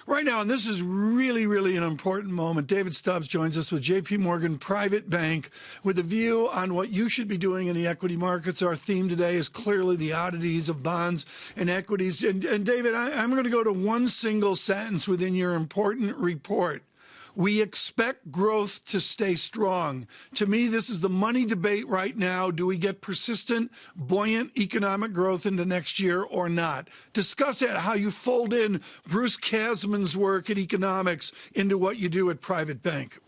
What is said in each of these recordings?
right now, and this is really, really an important moment. David Stubbs joins us with JPMorgan Private Bank with a view on what you should be doing in the equity markets. Our theme today is clearly the oddities of bonds and equities. And David, I'm going to go to one single sentence within your important report. We expect growth to stay strong. To me, this is the money debate right now. Do we get persistent, buoyant economic growth into next year or not? Discuss that, how you fold in Bruce Kasman's work at economics into what you do at Private Bank.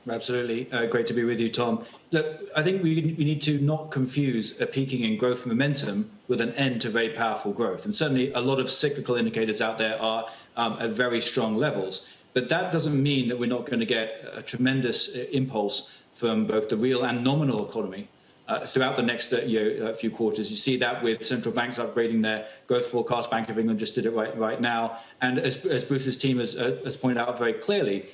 Absolutely. Great to be with you, Tom. Look, I think we need to not confuse a peaking in growth momentum with an end to very powerful growth. And certainly a lot of cyclical indicators out there are at very strong levels. But that doesn't mean that we're not going to get a tremendous impulse from both the real and nominal economy throughout the next few quarters. You see that with central banks upgrading their growth forecast. Bank of England just did it right now. And as Bruce's team has pointed out very clearly,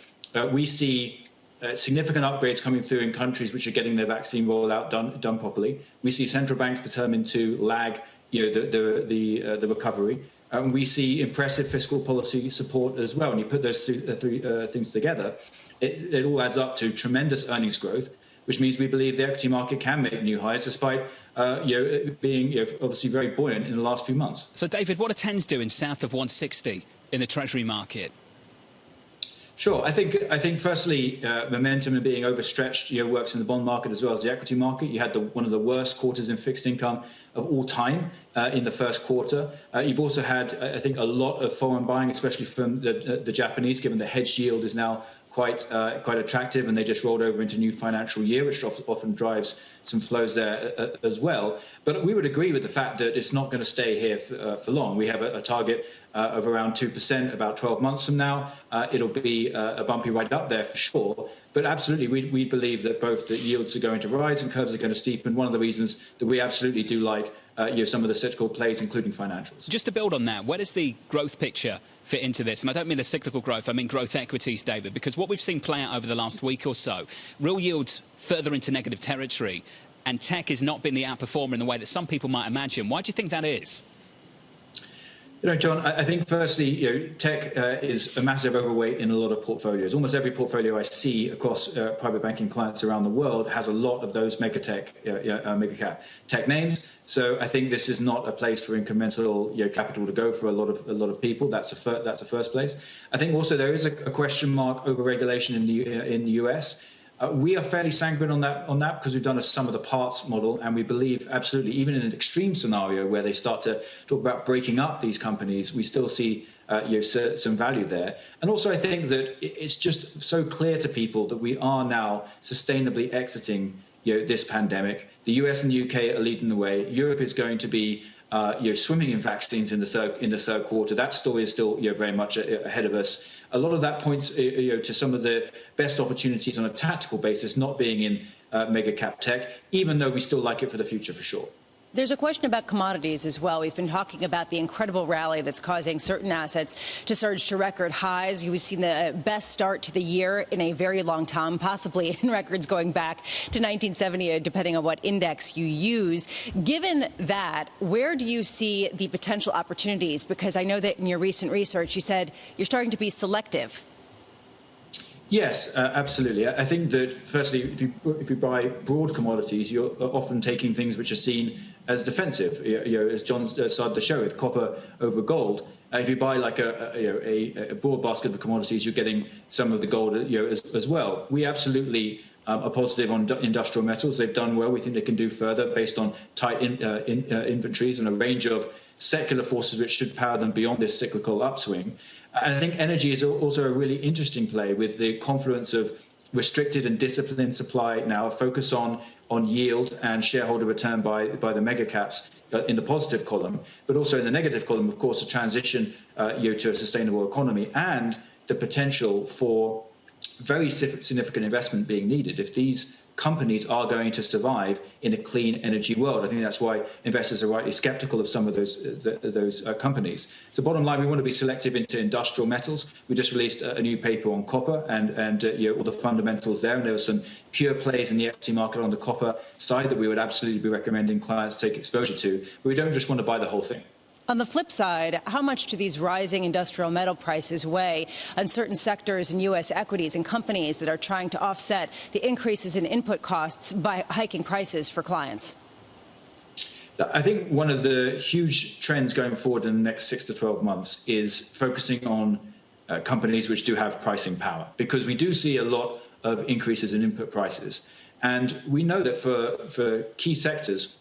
we see significant upgrades coming through in countries which are getting their vaccine rollout done properly. We see central banks determined to lag the recovery. We see impressive fiscal policy support as well. And you put those three things together, it all adds up to tremendous earnings growth, which means we believe the equity market can make new highs despite being obviously very buoyant in the last few months. So, David, what are 10s doing south of 160 in the Treasury market? Sure. I think firstly, momentum and being overstretched works in the bond market as well as the equity market. You had one of the worst quarters in fixed income of all time in the first quarter. You've also had, I think, a lot of foreign buying, especially from the Japanese, given the hedge yield is now quite attractive, and they just rolled over into new financial year, which often drives some flows there as well. But we would agree with the fact that it's not going to stay here for long. We have a target of around 2% about 12 months from now. It'll be a bumpy ride up there for sure. But absolutely, we believe that both the yields are going to rise and curves are going to steepen. One of the reasons that we absolutely do like some of the cyclical plays, including financials. Just to build on that, where does the growth picture fit into this? And I don't mean the cyclical growth, I mean growth equities, David, because what we've seen play out over the last week or so, real yields further into negative territory, and tech has not been the outperformer in the way that some people might imagine. Why do you think that is? John, I think firstly, tech is a massive overweight in a lot of portfolios. Almost every portfolio I see across private banking clients around the world has a lot of those mega cap tech names. So I think this is not a place for incremental capital to go for a lot of people. That's a first place. I think also there is a question mark over regulation in the US. We are fairly sanguine on that because we've done a sum of the parts model, and we believe absolutely, even in an extreme scenario where they start to talk about breaking up these companies, we still see some value there. And also, I think that it's just so clear to people that we are now sustainably exiting this pandemic. The US and the UK are leading the way. Europe is going to be swimming in vaccines in the third quarter. That story is still very much ahead of us. A lot of that points to some of the best opportunities on a tactical basis not being in mega cap tech, even though we still like it for the future for sure. There's a question about commodities as well. We've been talking about the incredible rally that's causing certain assets to surge to record highs. We've seen the best start to the year in a very long time, possibly in records going back to 1970, depending on what index you use. Given that, where do you see the potential opportunities? Because I know that in your recent research, you said you're starting to be selective. Yes, absolutely. I think that firstly, if you buy broad commodities, you're often taking things which are seen as defensive. As John started the show with, copper over gold. If you buy like a broad basket of commodities, you're getting some of the gold as well. We absolutely are positive on industrial metals. They've done well. We think they can do further based on tight inventories and a range of secular forces which should power them beyond this cyclical upswing. And I think energy is also a really interesting play with the confluence of restricted and disciplined supply now, a focus on yield and shareholder return by the mega caps in the positive column, but also in the negative column, of course, a transition to a sustainable economy and the potential for very significant investment being needed if these companies are going to survive in a clean energy world. I think that's why investors are rightly skeptical of some of those companies. So bottom line, we want to be selective into industrial metals. We just released a new paper on copper and all the fundamentals there. And there are some pure plays in the equity market on the copper side that we would absolutely be recommending clients take exposure to. But we don't just want to buy the whole thing. On the flip side, how much do these rising industrial metal prices weigh on certain sectors in U.S. equities and companies that are trying to offset the increases in input costs by hiking prices for clients? I think one of the huge trends going forward in the next 6 to 12 months is focusing on companies which do have pricing power, because we do see a lot of increases in input prices. And we know that for key sectors,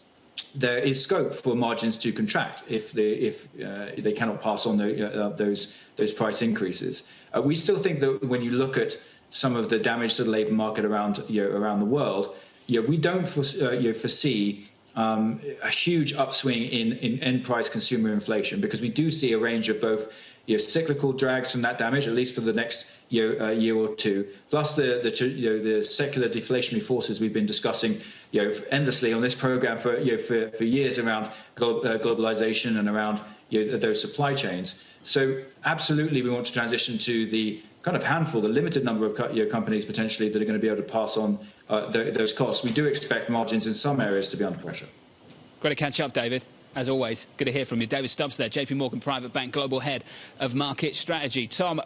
there is scope for margins to contract if they cannot pass on those price increases. We still think that when you look at some of the damage to the labour market around the world, we don't foresee a huge upswing in end price consumer inflation, because we do see a range of both cyclical drags from that damage, at least for the next year or two, plus the secular deflationary forces we've been discussing endlessly on this program for years around globalization and around those supply chains. So absolutely, we want to transition to the kind of handful, the limited number of companies potentially that are going to be able to pass on those costs. We do expect margins in some areas to be under pressure. Great to catch up, David. As always, good to hear from you. David Stubbs there, JPMorgan Private Bank Global Head of Market Strategy. Tom.